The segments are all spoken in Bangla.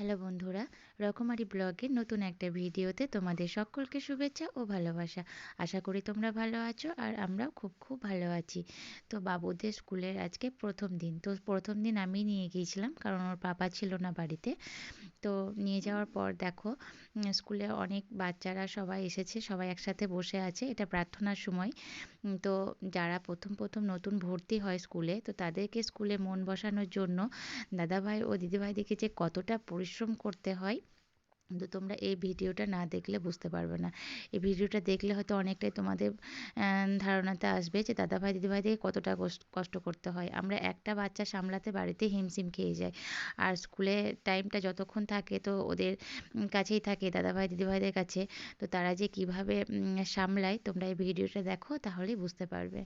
হ্যালো বন্ধুরা, রকমারি ব্লগের নতুন একটা ভিডিওতে তোমাদের সকলকে শুভেচ্ছা ও ভালোবাসা। আশা করি তোমরা ভালো আছো আর আমরাও খুব খুব ভালো আছি। তো বাবুদের স্কুলের আজকে প্রথম দিন। তো প্রথম দিন আমি নিয়ে গিয়েছিলাম কারণ ওর পাপা ছিল না বাড়িতে। তো নিয়ে যাওয়ার পর দেখো স্কুলে অনেক বাচ্চারা সবাই এসেছে, সবাই একসাথে বসে আছে। এটা প্রার্থনার সময়। তো যারা প্রথম নতুন ভর্তি হয় স্কুলে, তো তাদেরকে স্কুলে মন বসানোর জন্য দাদাভাই ও দিদিভাইদেরকে যে কতটা পরিশ্রম করতে হয়, তো তোমরা এই ভিডিওটা না দেখলে বুঝতে পারবে না। এই ভিডিওটা দেখলে হয়তো অনেকটাই তোমাদের ধারণাতে আসবে যে দাদাভাই দিদিভাইদেরকে কতটা কষ্ট করতে হয়। আমরা একটা বাচ্চা সামলাতে বাড়িতে হিমশিম খেয়ে যাই। আর স্কুলে টাইমটা যতক্ষণ থাকে তো ওদের কাছেই থাকে, দাদাভাই দিদিভাইদের কাছে। তো তারা যে কিভাবে সামলায়, তোমরা এই ভিডিওটা দেখো তাহলেই বুঝতে পারবে।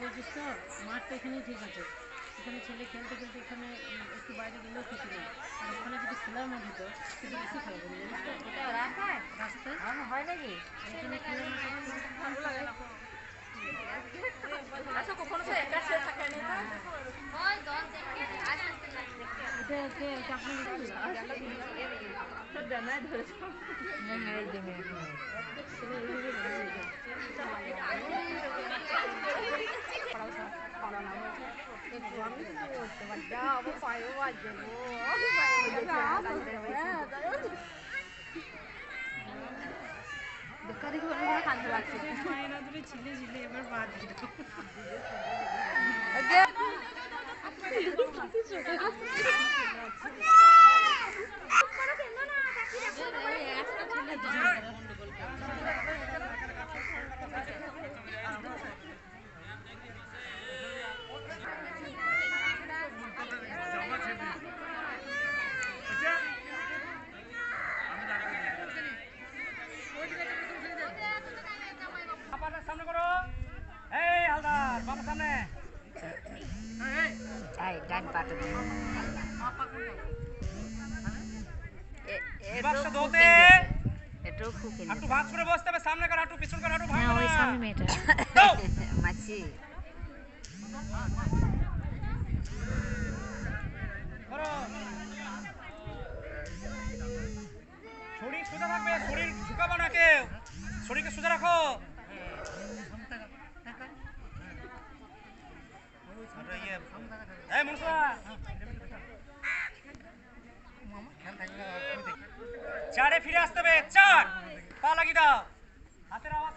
বলছিস তো মাঠটা এখানেই ঠিক আছে, এখানে ছেলে খেলতে খেলতে এখানে একটু বাইরে গেলেও কিছু নেই। আর ওখানে যদি খোলার মাঠ হতো সেটা বেশি ভালো করে জানিস তো। রাস্তায় হয় নাকি এখানে খোলার মাঠে ভালো লাগে না। আচ্ছা কখনো সে একা সে থাকে না এটা কে আপনি জানাই ধরেছ এই যে মেয়ে কান্দে লাগছে ছিলে ছিলে এবার বাদ সামনে করো, এই হালদার বাবার সামনে, এই ডান পাটা বাক্স ধোতে এটাও খুব একটু ভাঁজ করে বসতে হবে, সামনে কর হাঁটু, পিছন কর হাঁটু, ভাঙ না ওই সামনে মেয়েটা মাছি করো। শরীর সোজা থাকবে, শরীর ঝুঁকাবো না কেউ, শরীরকে সোজা রাখো। চারে ফিরে আসতে হবে, চার পা লাগিয়ে দাও, হাতের আওয়াজ